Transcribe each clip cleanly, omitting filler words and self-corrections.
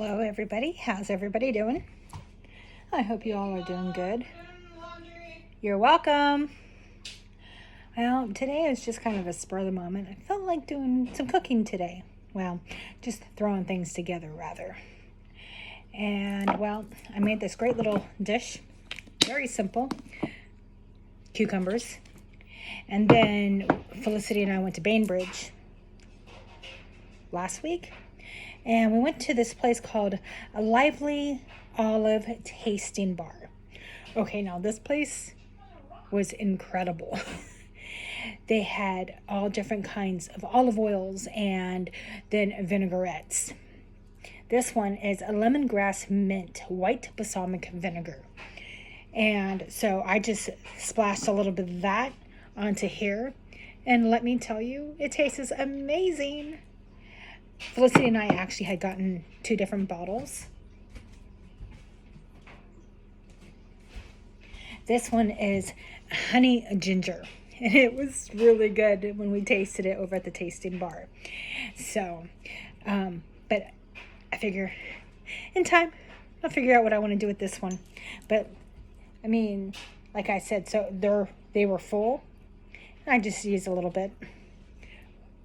Hello everybody, how's everybody doing? I hope you all are doing good. You're welcome. Well, today is just kind of a spur of the moment. I felt like doing some cooking today. Well, just throwing things together rather. And well, I made this great little dish, very simple, cucumbers. And then Felicity and I went to Bainbridge last week. And we went to this place called a Lively Olive Tasting Bar. Okay, now this place was incredible. They had all different kinds of olive oils and then vinaigrettes. This one is a lemongrass mint white balsamic vinegar. And so I just splashed a little bit of that onto here. And let me tell you, it tastes amazing. Felicity and I actually had gotten 2 different bottles. This one is honey ginger, and it was really good when we tasted it over at the tasting bar. So, but I figure in time, I'll figure out what I want to do with this one. But, I mean, like I said, so they were full, and I just used a little bit.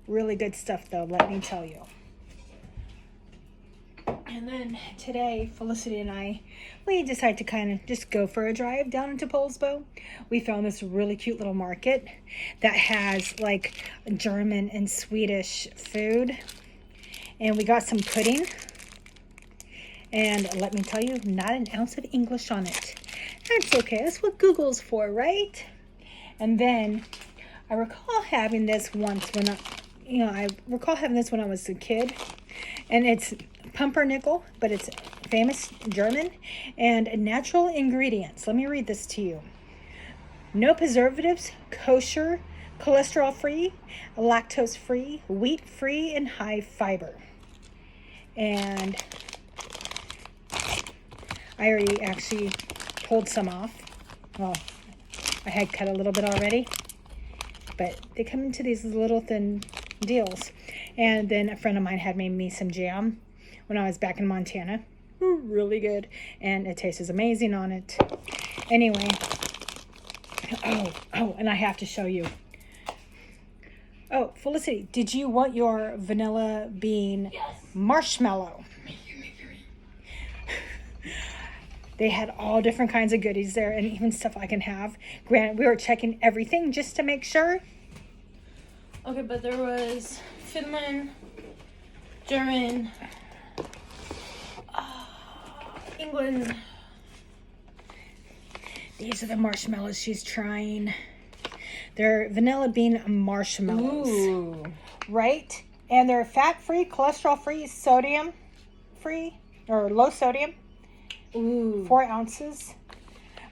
Really good stuff, though, let me tell you. And then today, Felicity and I, we decided to kind of just go for a drive down into Poulsbo. We found this really cute little market that has like German and Swedish food. And we got some pudding. And let me tell you, not an ounce of English on it. That's okay. That's what Google's for, right? And then I recall having this once when I recall having this when I was a kid. And it's pumpernickel, but it's famous German, and natural ingredients. Let me read this to you. No preservatives, kosher, cholesterol-free, lactose-free, wheat-free, and high fiber. And I already actually pulled some off. Well, I had cut a little bit already, but they come into these little thin deals. And then a friend of mine had made me some jam when I was back in Montana. Ooh, really good. And it tastes amazing on it. Anyway. Oh, and I have to show you. Oh, Felicity, did you want your vanilla bean marshmallow? They had all different kinds of goodies there and even stuff I can have. Granted, we were checking everything just to make sure. Okay, but there was Finland, German, England. These are the marshmallows she's trying. They're vanilla bean marshmallows. Ooh. Right? And they're fat-free, cholesterol-free, sodium-free, or low sodium. Ooh. 4 ounces.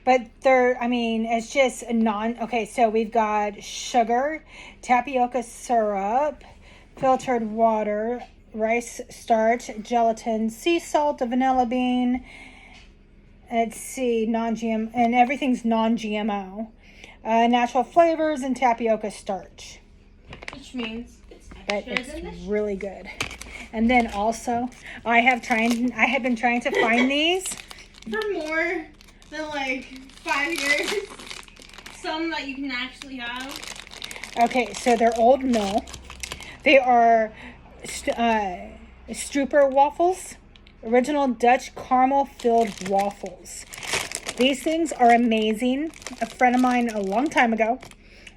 But it's just okay, so we've got sugar, tapioca syrup, filtered water, rice starch, gelatin, sea salt, a vanilla bean, let's see, non-GM, and everything's non-GMO. Natural flavors and tapioca starch. Which means But it's really good. And then also, I have been trying to find these. For more than like 5 years. Some that you can actually have. Okay, so they're Old Mill. They are Strooper waffles, original Dutch caramel filled waffles. These things are amazing. A friend of mine a long time ago,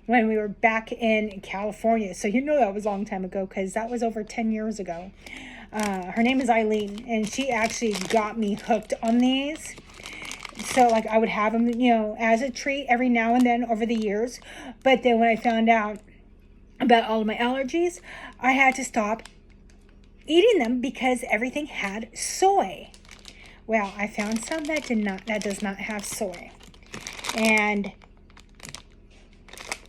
when we were back in California, so you know that was a long time ago because that was over 10 years ago. Her name is Eileen, and she actually got me hooked on these. So, like, I would have them, as a treat every now and then over the years. But then when I found out about all of my allergies, I had to stop eating them because everything had soy. Well, I found some that does not have soy. And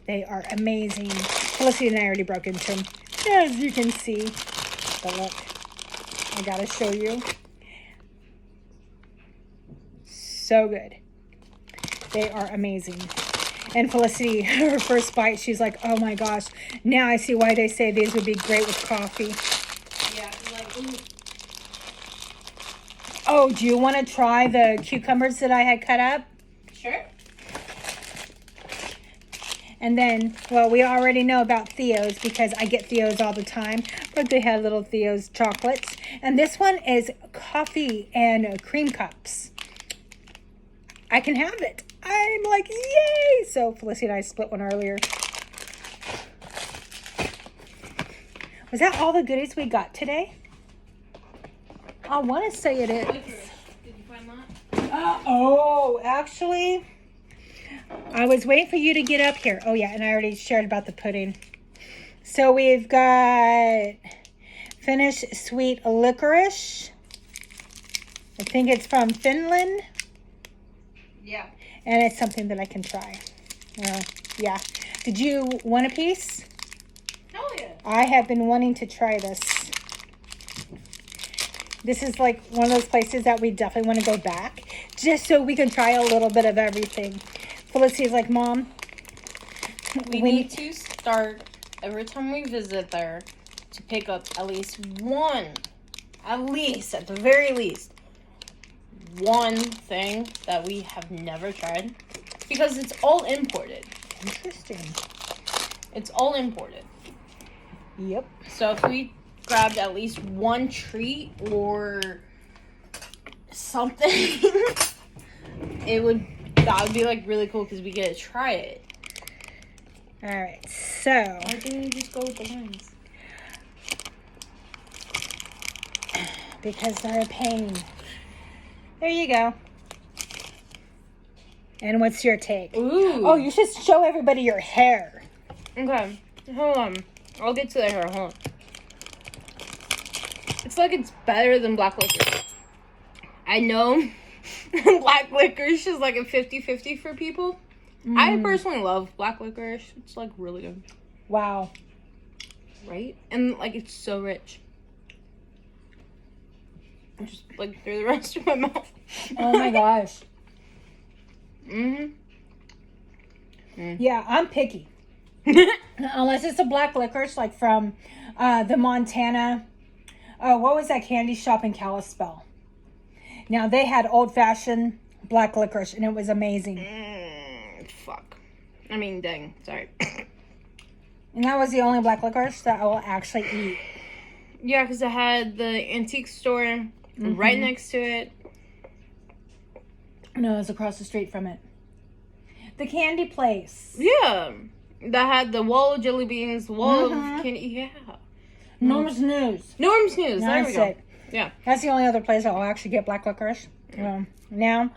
they are amazing. Felicity and I already broke into them, as you can see. But look, I gotta show you. So good. They are amazing. And Felicity, her first bite, she's like, oh my gosh, now I see why they say these would be great with coffee. Yeah, like, ooh. Oh, do you want to try the cucumbers that I had cut up? Sure. And then, well, we already know about Theo's because I get Theo's all the time. But they had little Theo's chocolates. And this one is coffee and cream cups. I can have it. I'm like, yay! So Felicity and I split one earlier. Was that all the goodies we got today? I want to say it is. Did you find that? Oh, actually, I was waiting for you to get up here. Oh, yeah, and I already shared about the pudding. So we've got Finnish sweet licorice. I think it's from Finland. Yeah. And it's something that I can try. Yeah. Did you want a piece? Hell yeah. I have been wanting to try this. This is like one of those places that we definitely want to go back just so we can try a little bit of everything. Felicity's like, Mom, We need to start every time we visit there to pick up at least at the very least, one thing that we have never tried. Because it's all imported. Interesting. It's all imported. Yep. So if we grabbed at least one treat or something, that would be like really cool because we get to try it. All right. So Why didn't you just go with the lines? because they're a pain. There you go. And what's your take? Ooh. Oh, you should show everybody your hair. Okay. Hold on. I'll get to the hair. Hold on. It's like it's better than black licorice. I know black licorice is like a 50-50 for people. I personally love black licorice. It's like really good. Wow. Right? And like it's so rich. I just like threw the rest of my mouth. Oh my gosh. Yeah, I'm picky. Unless it's a black licorice, like from the Montana. What was that candy shop in Kalispell? Now they had old-fashioned black licorice, and it was amazing. Fuck. I mean, dang. Sorry. And that was the only black licorice that I will actually eat. Yeah, because it had the antique store right next to it. No, it was across the street from it. The candy place. Yeah. That had the wall of jelly beans, the wall of candy. Yeah. Norm's News. Norm's News. There we That's go. it. Yeah. That's the only other place I'll actually get black licorice. Now,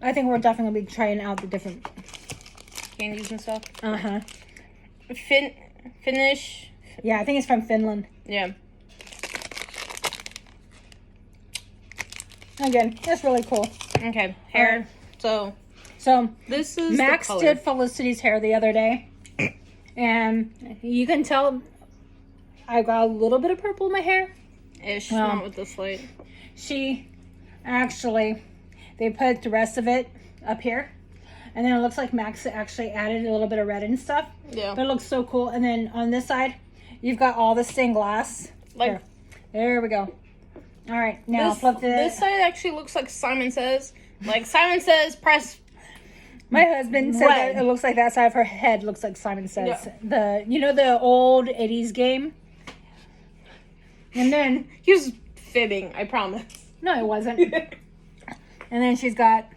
I think we're definitely going to be trying out the different Candies and stuff. Uh-huh. Finnish. Yeah, I think it's from Finland. Yeah. Again, it's really cool. Okay. Hair. Alright. So this is Max the color. did Felicity's hair the other day. And you can tell I got a little bit of purple in my hair. Ish. Not with this light. She actually, they put the rest of it up here. And then it looks like Max actually added a little bit of red and stuff. Yeah. But it looks so cool. And then on this side, you've got all the stained glass. Like Here. There we go. All right, now flip this side actually looks like Simon Says. Like Simon Says, press. My husband said that it looks like that side of her head looks like Simon Says. Yeah. The old 80s game. And then He was fibbing, I promise. no, it wasn't. And then she's got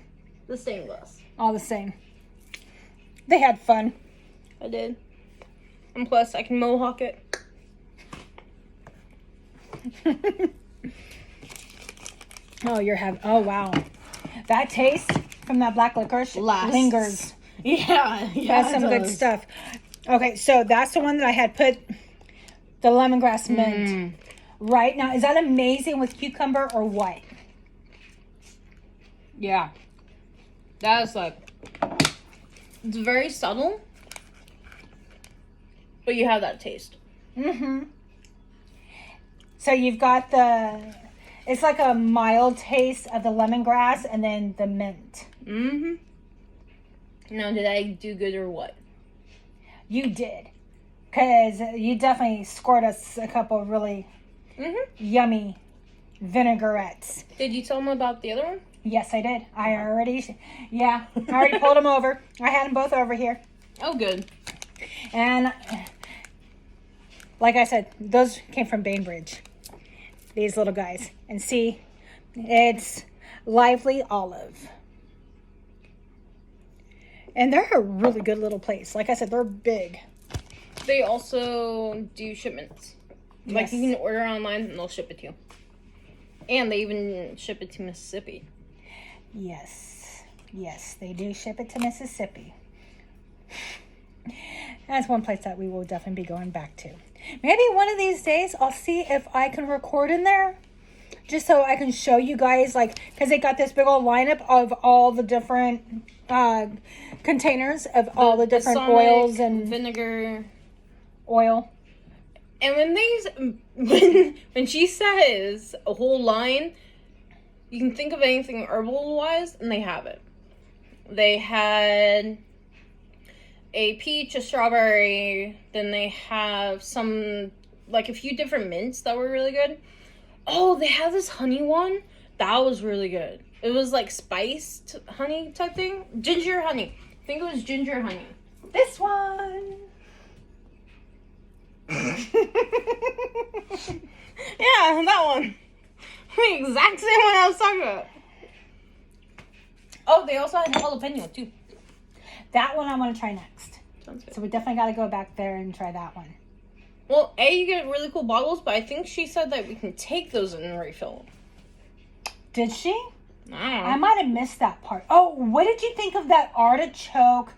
The stained glass. all the same. They had fun. I did. And plus, I can mohawk it. Oh wow. That taste from that black licorice lingers. Yeah. That's some good stuff. Okay, so that's the one that I had put the lemongrass mint. Right now, is that amazing with cucumber or what? Yeah. That is like, it's very subtle, but you have that taste. So you've got it's like a mild taste of the lemongrass and then the mint. Now, did I do good or what? You did. Because you definitely scored us a couple of really yummy vinaigrettes. Did you tell them about the other one? Yes, I did. I already pulled them over. I had them both over here. Oh, good. And like I said, those came from Bainbridge. These little guys. And see, it's Lively Olive. And they're a really good little place. Like I said, they're big. They also do shipments. Like, Yes. you can order online and they'll ship it to you. And they even ship it to Mississippi. Yes. Yes, they do ship it to Mississippi. That's one place that we will definitely be going back to. Maybe one of these days I'll see if I can record in there. Just so I can show you guys, like, because they got this big old lineup of all the different containers of all the different balsamic, oils and vinegar. Oil. And when she says a whole line, you can think of anything herbal wise, and they have it. They had a peach, a strawberry, then they have some, like, a few different mints that were really good. Oh, they have this honey one that was really good. It was like spiced honey type thing. Ginger honey. I think it was ginger honey. This one. Yeah, that one. The exact same one I was talking about. Oh, they also had jalapeno too. That one I want to try next. Sounds good. So we definitely got to go back there and try that one. Well, you get really cool bottles, but I think she said that we can take those and refill. Did she? I don't know. I might have missed that part. Oh, what did you think of that artichoke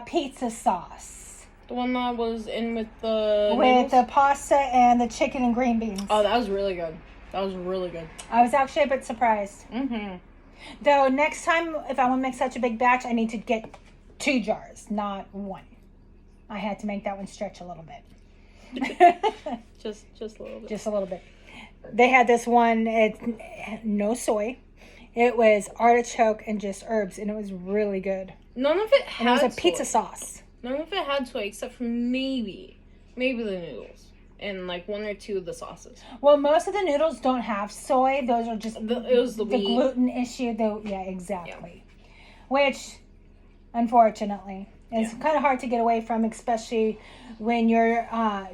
pizza sauce? The one that was in with the With noodles? the pasta and the chicken and green beans. Oh, that was really good. That was really good. I was actually a bit surprised. Mm-hmm. Though next time, if I want to make such a big batch, I need to get 2 jars, not 1. I had to make that one stretch a little bit. Just a little bit. Just a little bit. They had this one, no soy. It was artichoke and just herbs, and it was really good. None of it had And it was a soy. pizza sauce. None of it had soy except for maybe the noodles and like 1 or 2 of the sauces. Well, most of the noodles don't have soy. Those are just It was the wheat. gluten issue. Yeah, exactly. Yeah. Which, unfortunately, is kind of hard to get away from, especially when you're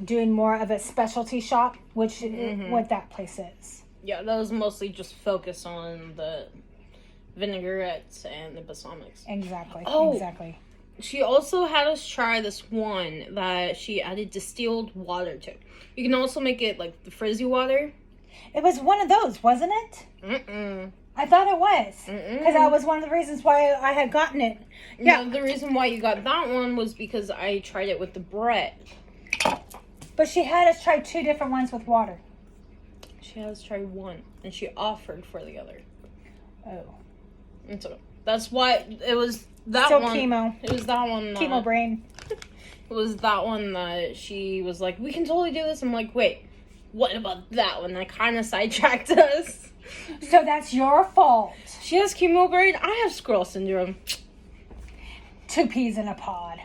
doing more of a specialty shop, which is what that place is. Yeah, that was mostly just focused on the vinaigrettes and the balsamics. Exactly. Oh. Exactly. She also had us try this one that she added distilled water to. You can also make it like the frizzy water. It was one of those, wasn't it? Mm-mm. I thought it was. Because that was one of the reasons why I had gotten it. Yeah. No, the reason why you got that one was because I tried it with the bread. But she had us try 2 different ones with water. She had us try one, and she offered for the other. Oh. And so that's why it was that So one. chemo. It was that one. Chemo brain. It was that one that she was like, we can totally do this. I'm like, wait, what about that one? That kind of sidetracked us. So that's your fault. She has chemo brain. I have squirrel syndrome. 2 peas in a pod.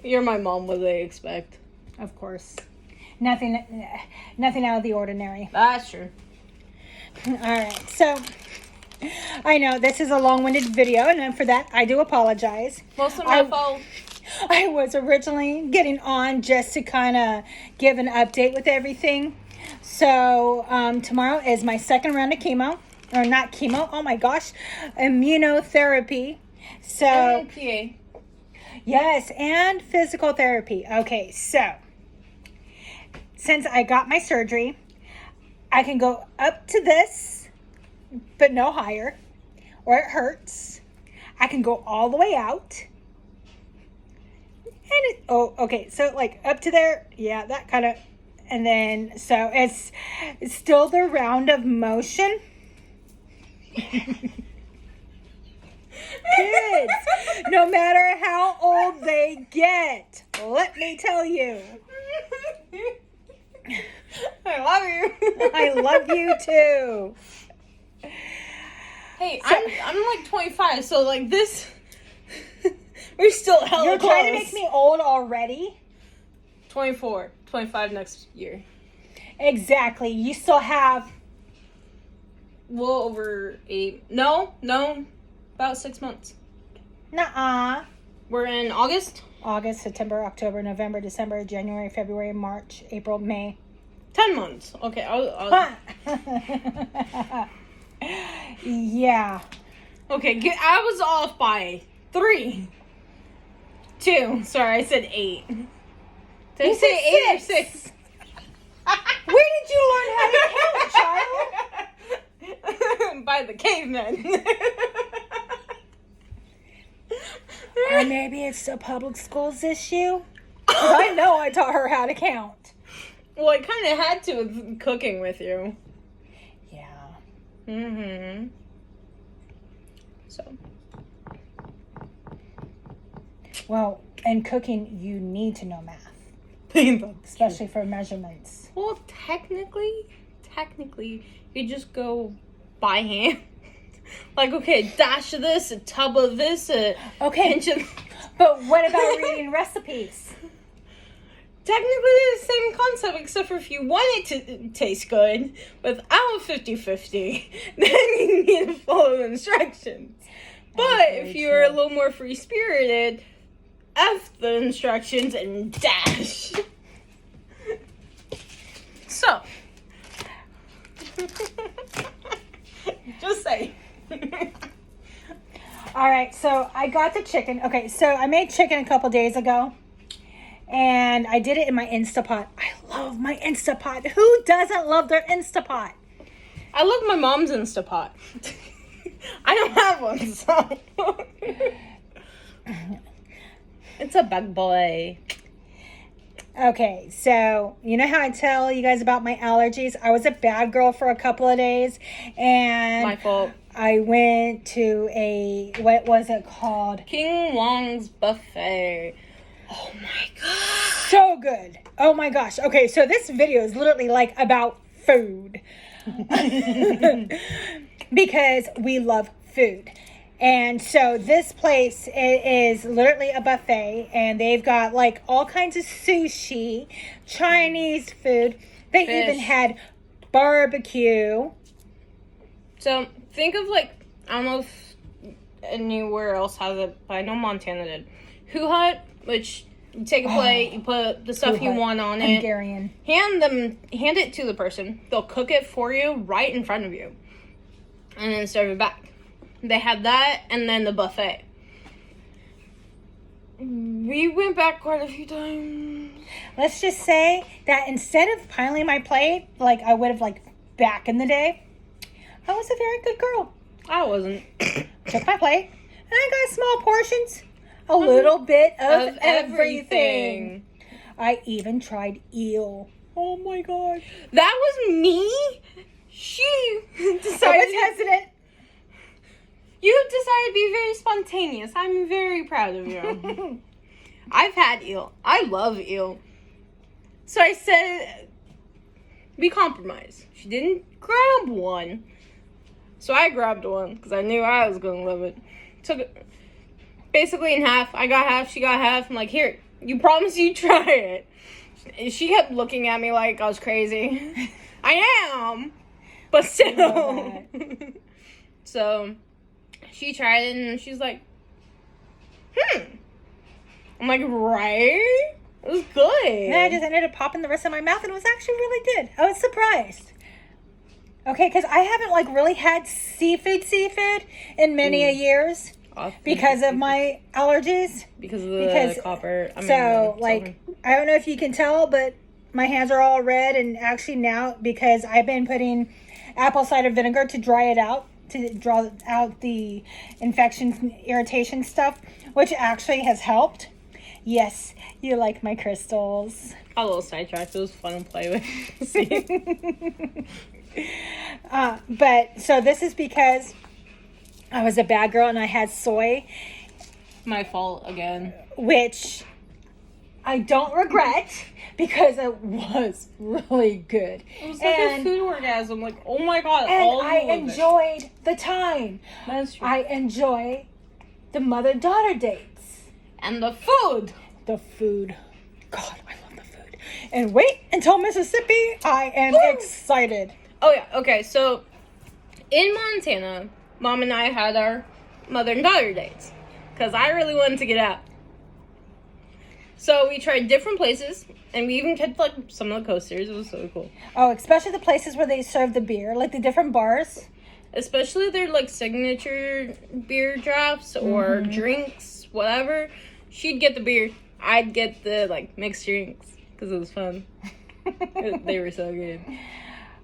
You're my mom. What do they expect? Of course. Nothing out of the ordinary. That's true. All right. So, I know this is a long-winded video, and for that, I do apologize. Most of my fault. I was originally getting on just to kind of give an update with everything. So, tomorrow is my 2nd round of chemo. Or not chemo. Oh, my gosh. Immunotherapy. So, NPA. yes, and physical therapy. Okay, so since I got my surgery, I can go up to this, but no higher, or it hurts. I can go all the way out. And okay, so like up to there, yeah, that kind of, and then, so it's still the round of motion. Kids, no matter how old they get, let me tell you. I love you. I love you too. Hey, I'm like 25, so like this, we're still hella You're trying to close. make me old already? 24, 25 next year. Exactly. You still have... Well over 8. No, about 6 months. Nuh-uh. We're in August. August, September, October, November, December, January, February, March, April, May. 10 months. Okay, Yeah. Okay, I was off by 3. 2. Sorry, I said 8. Did I say 8 or 6? Where did you learn how to count, child? By the cavemen. Or maybe it's the public school's issue. 'Cause I know I taught her how to count. Well, I kind of had to with cooking with you. Yeah. Mm-hmm. So. Well, in cooking, you need to know math. Especially for measurements. Well, technically, you just go by hand. Like, okay, a dash of this, a tub of this, a pinch of... But what about reading recipes? Technically, it's the same concept, except for if you want it to taste good, without 50-50, then you need to follow the instructions. But if you're a little more free-spirited, F the instructions and dash. So. Just say. Alright, so I got the chicken. Okay, so I made chicken a couple days ago. And I did it in my Instapot. I love my Instapot. Who doesn't love their Instapot? I love my mom's Instapot. I don't have one, so. It's a bug boy. Okay, so you know how I tell you guys about my allergies? I was a bad girl for a couple of days. And my fault. I went to what was it called? King Wong's Buffet. Oh my god. So good. Oh my gosh. Okay, so this video is literally like about food. Because we love food. And so this place is literally a buffet, and they've got like all kinds of sushi, Chinese food. They Fish. even had barbecue. So think of like, I don't know if anywhere else has it, but I know Montana did. Who Hut, which you take a plate, you put the stuff you want on it. Hungarian. Hand it to the person. They'll cook it for you right in front of you. And then serve it back. They had that and then the buffet. We went back quite a few times. Let's just say that instead of piling my plate like I would have like back in the day, I was a very good girl. I wasn't. Took my plate and I got small portions. A little bit of everything. I even tried eel. Oh my gosh. That was me? She decided. I was hesitant. You decided to be very spontaneous. I'm very proud of you. I've had eel. I love eel. So I said, we compromise. She didn't grab one. So I grabbed one because I knew I was going to love it. Took it basically in half. I got half. She got half. I'm like, here, you promise you try it. And she kept looking at me like I was crazy. I am. But still. So she tried it and she's like, I'm like, right? It was good. And I just ended up popping the rest of my mouth and it was actually really good. I was surprised. Okay, because I haven't like really had seafood in many a years because of my allergies. Because of the copper. So like, I don't know if you can tell, but my hands are all red. And actually now, because I've been putting apple cider vinegar to dry it out, to draw out the infection, irritation stuff, which actually has helped. Yes, you like my crystals. A little sidetracked. It was fun to play with. See? But so this is because I was a bad girl and I had soy. My fault again. Which I don't regret because it was really good. It was like a food orgasm. Like, oh my god. And I enjoyed the time. That's true. I enjoy the mother-daughter dates. And the food. The food. God, I love the food. And wait until Mississippi. I am excited. Oh, yeah. Okay, so in Montana, Mom and I had our mother and daughter dates because I really wanted to get out. So we tried different places, and we even kept like some of the coasters. It was so cool. Oh, especially the places where they serve the beer, like the different bars. Especially their like signature beer drafts or drinks, whatever. She'd get the beer. I'd get the like mixed drinks because it was fun. They were so good.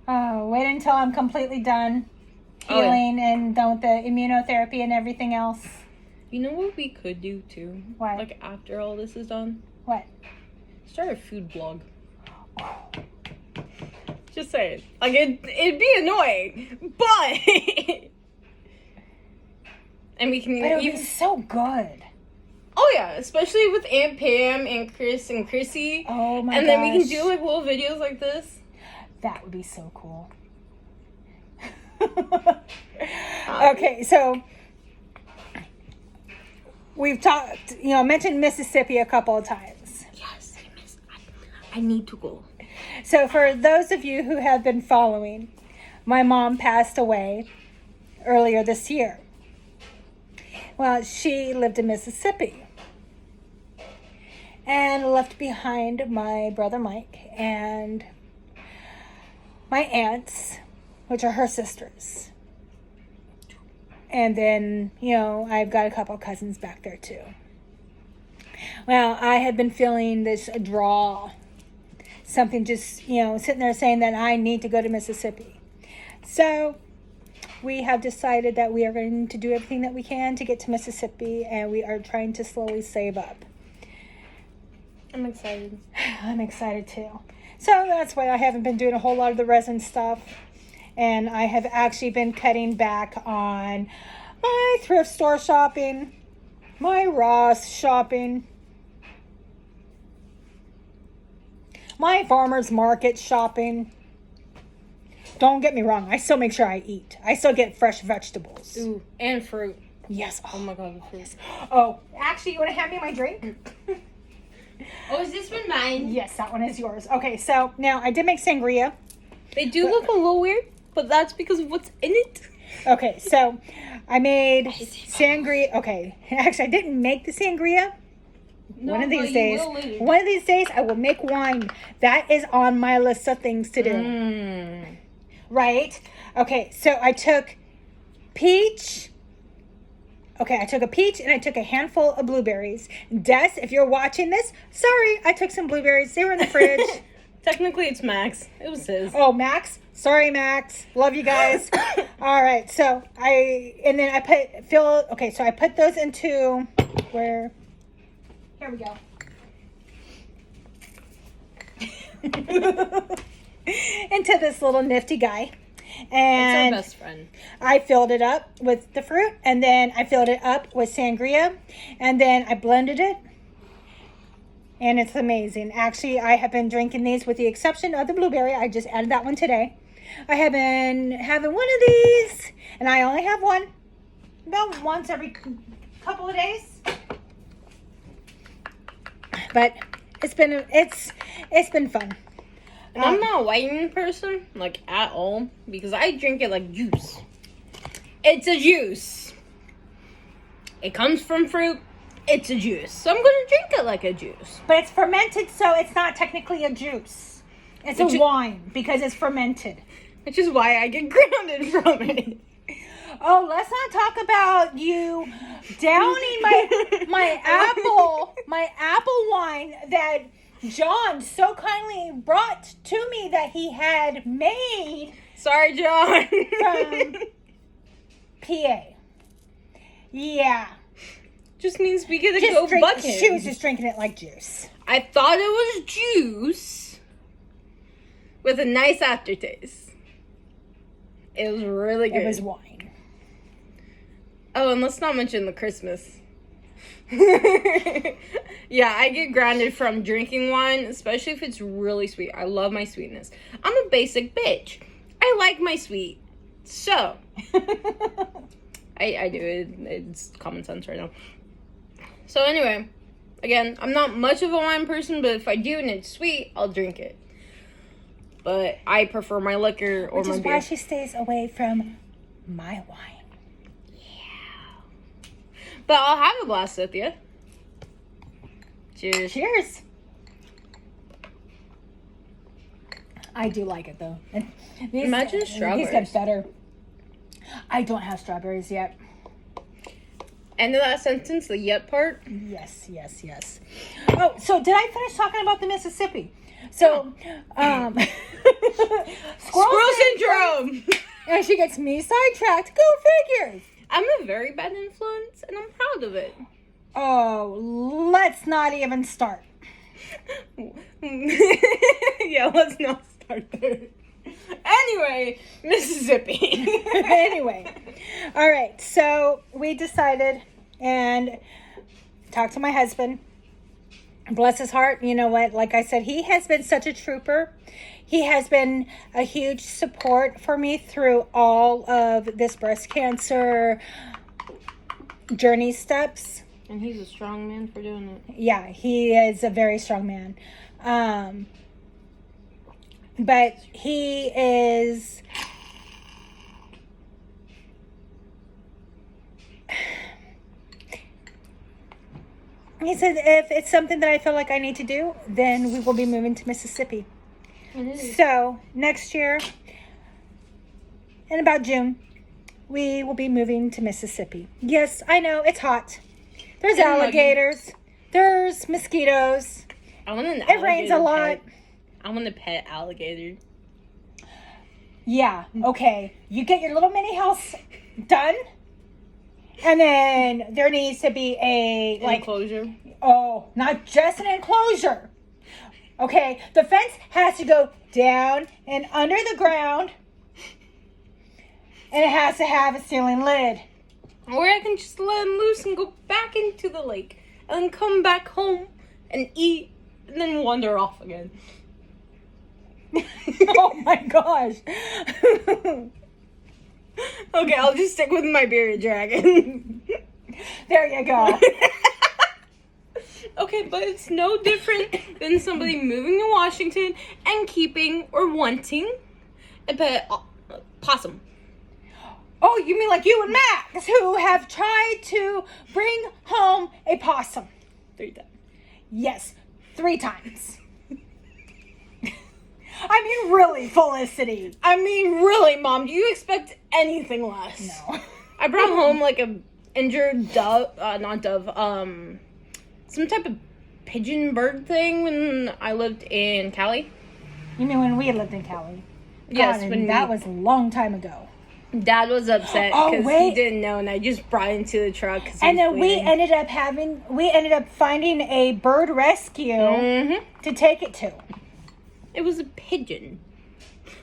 Oh, wait until I'm completely done Oh, yeah. healing and done with the immunotherapy and everything else. You know what we could do too? What? Like after all this is done? What? Start a food blog. Just saying. Like it'd be annoying, but and we can But it would even be so good. Oh yeah, especially with Aunt Pam and Chris and Chrissy. Oh my gosh. And then we can do like little videos like this. That would be so cool. Okay, so we've talked, mentioned Mississippi a couple of times. Yes, I need to go. So for those of you who have been following, my mom passed away earlier this year. Well, she lived in Mississippi and left behind my brother Mike and my aunts, which are her sisters. And then, I've got a couple cousins back there too. Well, I had been feeling this draw. Something just, sitting there saying that I need to go to Mississippi. So we have decided that we are going to do everything that we can to get to Mississippi, and we are trying to slowly save up. I'm excited. I'm excited too. So that's why I haven't been doing a whole lot of the resin stuff. And I have actually been cutting back on my thrift store shopping, my Ross shopping, my farmer's market shopping. Don't get me wrong, I still make sure I eat. I still get fresh vegetables. Ooh, and fruit. Yes. Oh my god, the fruit. Oh, actually, you want to hand me my drink? Oh, is this one mine? Yes, that one is yours. Okay, so now I did make sangria. They do look a little weird, but that's because of what's in it. Okay, so I made sangria. Okay, actually, I didn't make the sangria. No, One of but these you days, will later. one of these days, I will make wine. That is on my list of things to do. Right? Okay, so I took peach. Okay, I took a peach and I took a handful of blueberries. Des, if you're watching this, sorry, I took some blueberries. They were in the fridge. Technically, it's Max. It was his. Oh, Max. Sorry, Max. Love you guys. All right, so I put those into where? Here we go. Into this little nifty guy. And it's our best friend. I filled it up with the fruit, and then I filled it up with sangria, and then I blended it, and it's amazing. Actually, I have been drinking these with the exception of the blueberry. I just added that one today. I have been having one of these, and I only have one about once every couple of days. But it's been fun. And I'm not a wine person, like, at all, because I drink it like juice. It's a juice. It comes from fruit. It's a juice. So I'm going to drink it like a juice. But it's fermented, so it's not technically a juice. It's a wine because it's fermented. Which is why I get grounded from it. Oh, let's not talk about you downing my apple wine that John so kindly brought to me that he had made. Sorry, John. From PA. Yeah. Just means we get to go bucket. She was just drinking it like juice. I thought it was juice with a nice aftertaste. It was really good. It was wine. Oh, and let's not mention the Christmas. Yeah, I get grounded from drinking wine, especially if it's really sweet. I love my sweetness. I'm a basic bitch. I like my sweet. So, I do it. It's common sense right now. So anyway, Again, I'm not much of a wine person, but if I do and it's sweet, I'll drink it. But I prefer my liquor or Which my is beer. why she stays away from my wine. But I'll have a glass with you. Cheers. Cheers. I do like it though. And Imagine strawberries. These get better. I don't have strawberries yet. End of that sentence, the yet part. Yes. Oh, so did I finish talking about the Mississippi? So, Squirrel syndrome. And she gets me sidetracked. Go figures. I'm a very bad influence, and I'm proud of it. Oh, let's not even start. Yeah, let's not start there. Anyway, Mississippi. Anyway, all right. So we decided and talked to my husband. Bless his heart. You know what? Like I said, he has been such a trooper. He has been a huge support for me through all of this breast cancer journey steps. And he's a strong man for doing it. Yeah, he is a very strong man. But he is... He said, if it's something that I feel like I need to do, then we will be moving to Mississippi. So, next year, in about June, we will be moving to Mississippi. Yes, I know, it's hot. There's alligators. There's mosquitoes. I want an It rains a lot. I want a pet alligator. Yeah, okay. You get your little mini house done, and then there needs to be a, like... Enclosure. Oh, not just an enclosure. Okay, the fence has to go down and under the ground, and it has to have a ceiling lid. Or I can just let him loose and go back into the lake, and then come back home and eat, and then wander off again. Oh my gosh. Okay, I'll just stick with my bearded dragon. There you go. Okay, but it's no different than somebody moving to Washington and keeping or wanting a pet possum. Oh, you mean like you and Max, who have tried to bring home a possum? 3 times. Yes, 3 times. I mean, really, Felicity. I mean, really, Mom, do you expect anything less? No. I brought home like a injured dove, not dove, some type of pigeon bird thing when I lived in Cali. You mean when we lived in Cali? Yes, God, when that was a long time ago. Dad was upset Oh, because wait. he didn't know, and I just brought it into the truck. And then we ended up finding a bird rescue to take it to. It was a pigeon.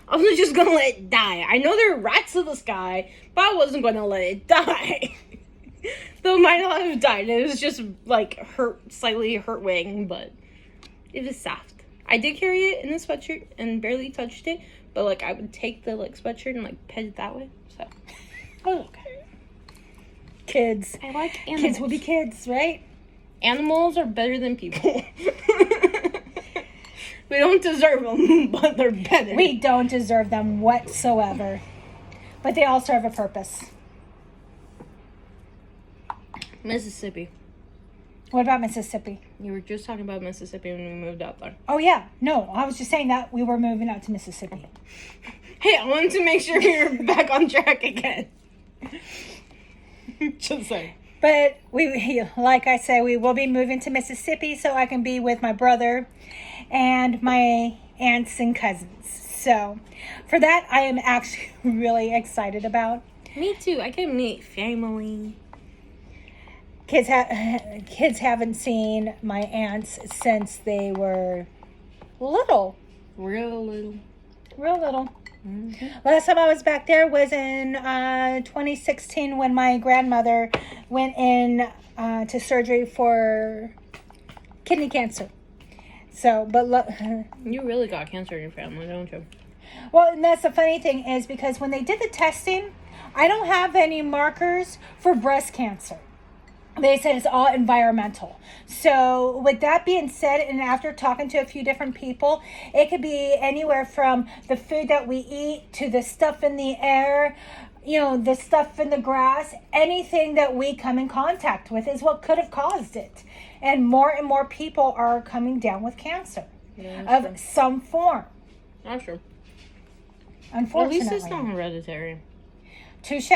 I wasn't just gonna let it die. I know there are rats in the sky, but I wasn't gonna let it die. Though it might not have died. It was just like slightly hurt wing, but it was soft. I did carry it in the sweatshirt and barely touched it, but like I would take the like sweatshirt and like pet it that way. So Okay. Kids. I like animals. Kids will be kids, right? Animals are better than people. We don't deserve them, but they're better. We don't deserve them whatsoever. But they all serve a purpose. Mississippi. What about Mississippi? You were just talking about Mississippi when we moved out there. Oh, yeah. No, I was just saying that we were moving out to Mississippi. Hey, I wanted to make sure we were back on track again. Just saying. But we, like I said, we will be moving to Mississippi so I can be with my brother and my aunts and cousins. So for that, I am actually really excited about. Me too. I can meet family. Kids haven't seen my aunts since they were little. Real little. Real little. Mm-hmm. Last time I was back there was in 2016 when my grandmother went in to surgery for kidney cancer. So, but You really got cancer in your family, don't you? well, and that's the funny thing is because when they did the testing, I don't have any markers for breast cancer. They said it's all environmental. So with that being said, and after talking to a few different people, it could be anywhere from the food that we eat to the stuff in the air, the stuff in the grass. Anything that we come in contact with is what could have caused it. And more people are coming down with cancer of some form. Not sure. Unfortunately. At least it's not hereditary. Touche.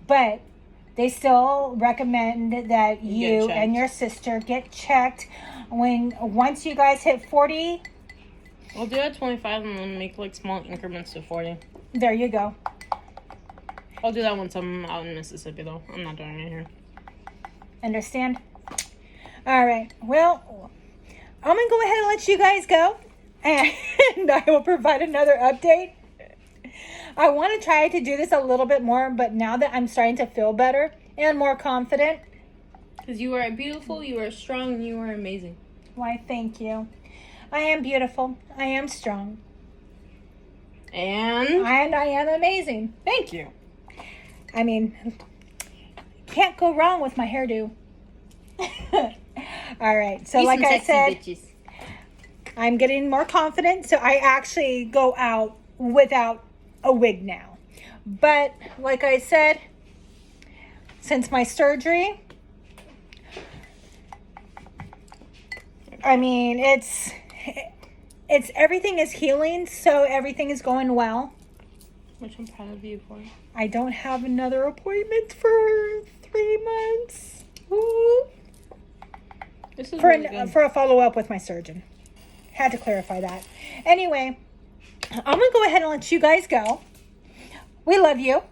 But they still recommend that you and your sister get checked once you guys hit 40. We'll do it at 25 and then make like small increments to 40. There you go. I'll do that once I'm out in Mississippi though. I'm not doing it here. Understand? All right. Well, I'm going to go ahead and let you guys go. And I will provide another update. I want to try to do this a little bit more, but now that I'm starting to feel better and more confident. Because you are beautiful, you are strong, and you are amazing. Why, thank you. I am beautiful. I am strong. And I am amazing. Thank you. I mean, can't go wrong with my hairdo. All right. So like I said, bitches. I'm getting more confident. So I actually go out without a wig now. But like I said, since my surgery, I mean, it's everything is healing, so everything is going well. Which I'm proud of you for. I don't have another appointment for 3 months. Ooh. This is for a follow-up with my surgeon. Had to clarify that. Anyway, I'm going to go ahead and let you guys go. We love you.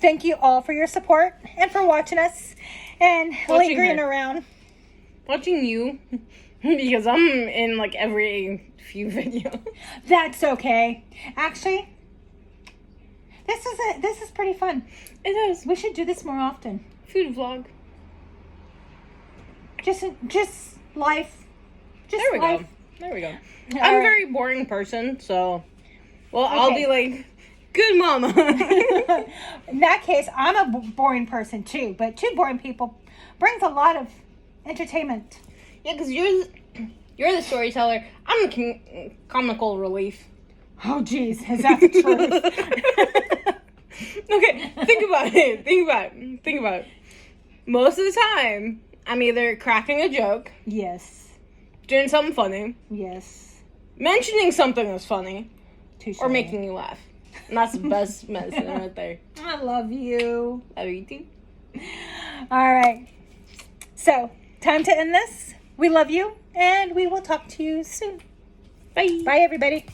Thank you all for your support and for watching us and lingering around. Watching you, because I'm in like every few videos. That's okay. Actually, this is pretty fun. It is. We should do this more often. Food vlog. Just life. Just there we life. go. There we go. All I'm a right. very boring person, so well, Okay. I'll be like, good mama. In that case, I'm a boring person too, but two boring people brings a lot of entertainment. Yeah, because you're the storyteller. I'm the comical relief. Oh, geez, is that the truth? Okay, think about it. Think about it. Most of the time, I'm either cracking a joke, Yes. doing something funny, Yes. mentioning something that's funny, Touche. or making you laugh. And that's the best medicine right there. I love you. Love you too. All right. So, time to end this. We love you, and we will talk to you soon. Bye. Bye, everybody.